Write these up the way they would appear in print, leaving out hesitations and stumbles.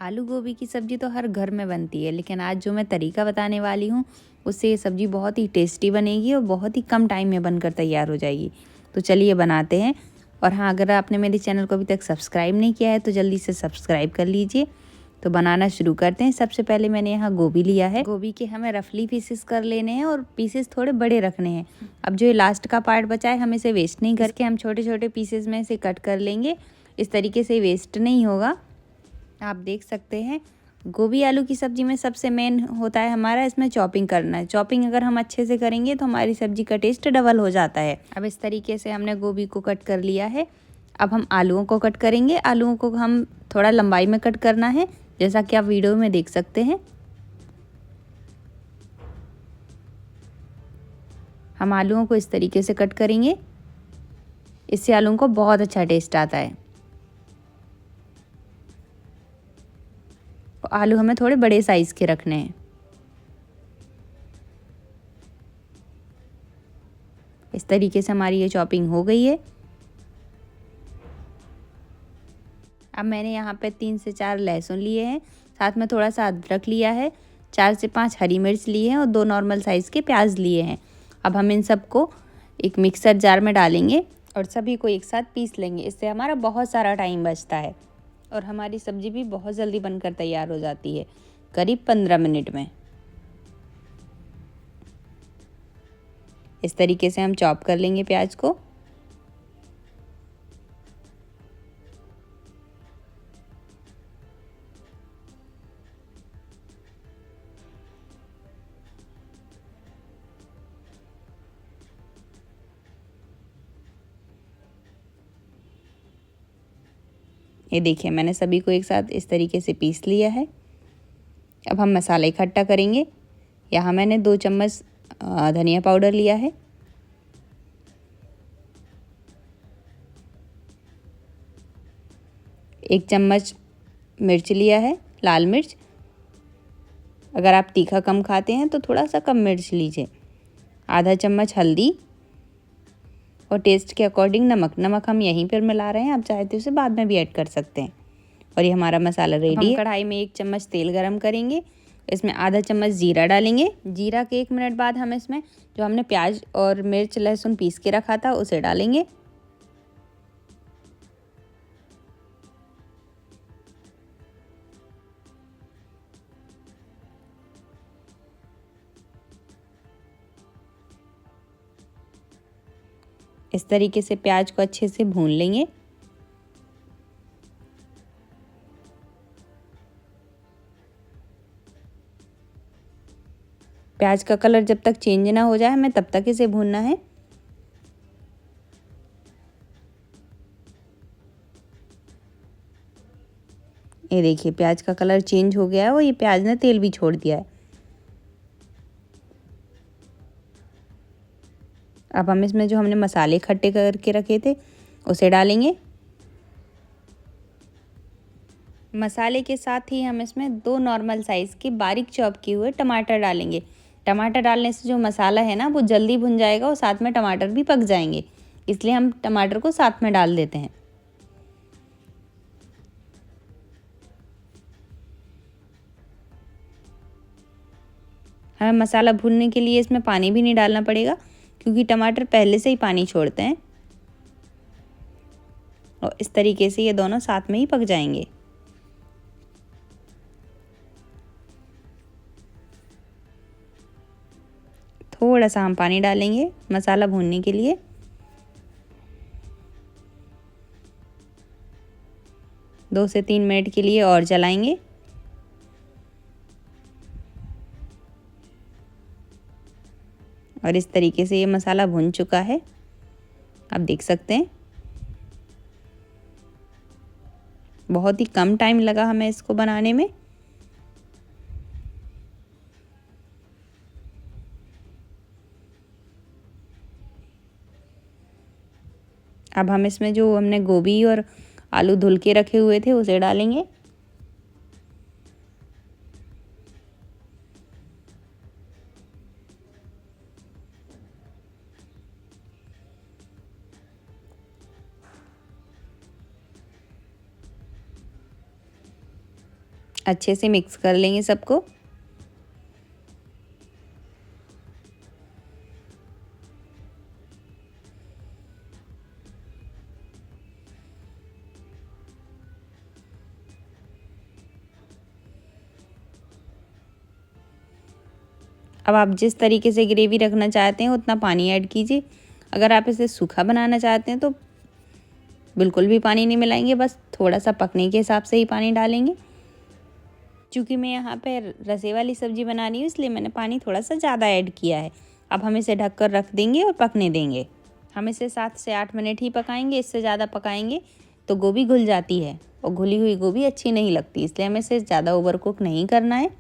आलू गोभी की सब्ज़ी तो हर घर में बनती है, लेकिन आज जो मैं तरीका बताने वाली हूँ उससे ये सब्ज़ी बहुत ही टेस्टी बनेगी और बहुत ही कम टाइम में बनकर तैयार हो जाएगी। तो चलिए बनाते हैं। और हाँ, अगर आपने मेरे चैनल को अभी तक सब्सक्राइब नहीं किया है तो जल्दी से सब्सक्राइब कर लीजिए। तो बनाना शुरू करते हैं। सबसे पहले मैंने यहाँ गोभी लिया है। गोभी के हमें रफली पीसेस कर लेने हैं और पीसेस थोड़े बड़े रखने हैं। अब जो ये लास्ट का पार्ट बचा है हम इसे वेस्ट नहीं करके हम छोटे छोटे पीसेस में इसे कट कर लेंगे। इस तरीके से वेस्ट नहीं होगा। आप देख सकते हैं गोभी आलू की सब्ज़ी में सबसे मेन होता है हमारा इसमें चॉपिंग करना है। चॉपिंग अगर हम अच्छे से करेंगे तो हमारी सब्ज़ी का टेस्ट डबल हो जाता है। अब इस तरीके से हमने गोभी को कट कर लिया है। अब हम आलूओं को कट करेंगे। आलूओं को हम थोड़ा लंबाई में कट करना है, जैसा कि आप वीडियो में देख सकते हैं। हम आलूओं को इस तरीके से कट करेंगे, इससे आलूओं को बहुत अच्छा टेस्ट आता है। आलू हमें थोड़े बड़े साइज़ के रखने हैं। इस तरीके से हमारी ये चॉपिंग हो गई है। अब मैंने यहाँ पे 3 से 4 लहसुन लिए हैं, साथ में थोड़ा सा अदरक लिया है, 4 से 5 हरी मिर्च लिए हैं और 2 नॉर्मल साइज़ के प्याज लिए हैं। अब हम इन सबको एक मिक्सर जार में डालेंगे और सभी को एक साथ पीस लेंगे। इससे हमारा बहुत सारा टाइम बचता है और हमारी सब्ज़ी भी बहुत जल्दी बनकर तैयार हो जाती है, करीब 15 मिनट में। इस तरीके से हम चॉप कर लेंगे प्याज को। ये देखिए मैंने सभी को एक साथ इस तरीके से पीस लिया है। अब हम मसाला इकट्ठा करेंगे। यहाँ मैंने 2 चम्मच धनिया पाउडर लिया है, 1 चम्मच मिर्च लिया है, लाल मिर्च। अगर आप तीखा कम खाते हैं तो थोड़ा सा कम मिर्च लीजिए। आधा चम्मच हल्दी और टेस्ट के अकॉर्डिंग नमक हम यहीं पर मिला रहे हैं, आप चाहे तो उसे बाद में भी ऐड कर सकते हैं। और ये हमारा मसाला रेडी है। कढ़ाई में 1 चम्मच तेल गरम करेंगे, इसमें आधा चम्मच जीरा डालेंगे। जीरा के 1 मिनट बाद हम इसमें जो हमने प्याज और मिर्च लहसुन पीस के रखा था उसे डालेंगे। इस तरीके से प्याज को अच्छे से भून लेंगे। प्याज का कलर जब तक चेंज ना हो जाए हमें तब तक इसे भूनना है। ये देखिए प्याज का कलर चेंज हो गया है और ये प्याज ने तेल भी छोड़ दिया है। अब हम इसमें जो हमने मसाले इकट्ठे करके रखे थे उसे डालेंगे। मसाले के साथ ही हम इसमें 2 नॉर्मल साइज़ के बारीक चॉप किए हुए टमाटर डालेंगे। टमाटर डालने से जो मसाला है ना वो जल्दी भुन जाएगा और साथ में टमाटर भी पक जाएंगे, इसलिए हम टमाटर को साथ में डाल देते हैं। हमें मसाला भूनने के लिए इसमें पानी भी नहीं डालना पड़ेगा, क्योंकि टमाटर पहले से ही पानी छोड़ते हैं और इस तरीके से ये दोनों साथ में ही पक जाएंगे। थोड़ा सा हम पानी डालेंगे मसाला भूनने के लिए। दो से 3 मिनट के लिए और चलाएंगे। और इस तरीके से ये मसाला भुन चुका है, आप देख सकते हैं। बहुत ही कम टाइम लगा हमें इसको बनाने में। अब हम इसमें जो हमने गोभी और आलू धुल के रखे हुए थे उसे डालेंगे। अच्छे से मिक्स कर लेंगे सबको। अब आप जिस तरीके से ग्रेवी रखना चाहते हैं उतना पानी ऐड कीजिए। अगर आप इसे सूखा बनाना चाहते हैं तो बिल्कुल भी पानी नहीं मिलाएंगे, बस थोड़ा सा पकने के हिसाब से ही पानी डालेंगे। चूँकि मैं यहाँ पे रसे वाली सब्ज़ी बना रही हूँ इसलिए मैंने पानी थोड़ा सा ज़्यादा ऐड किया है। अब हम इसे ढककर रख देंगे और पकने देंगे। हम इसे 7 से 8 मिनट ही पकाएंगे, इससे ज़्यादा पकाएंगे तो गोभी घुल जाती है और घुली हुई गोभी अच्छी नहीं लगती, इसलिए हमें इसे ज़्यादा ओवर कुक नहीं करना है।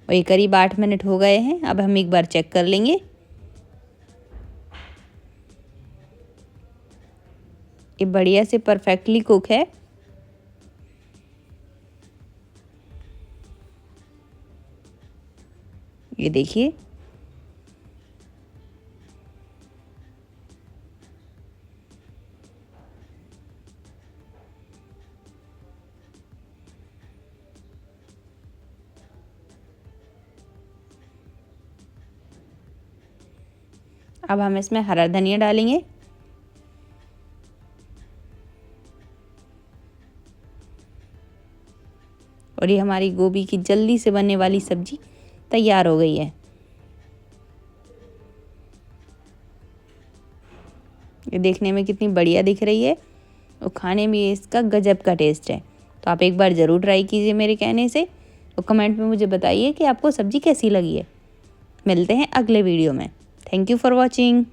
और ये करीब 8 मिनट हो गए हैं। अब हम एक बार चेक कर लेंगे। ये बढ़िया से परफेक्टली कुक है। ये देखिए। अब हम इसमें हरा धनिया डालेंगे। और ये हमारी गोभी की जल्दी से बनने वाली सब्जी तैयार हो गई है। ये देखने में कितनी बढ़िया दिख रही है और खाने में इसका गजब का टेस्ट है। तो आप एक बार ज़रूर ट्राई कीजिए मेरे कहने से और कमेंट में मुझे बताइए कि आपको सब्ज़ी कैसी लगी है। मिलते हैं अगले वीडियो में। Thank you for watching.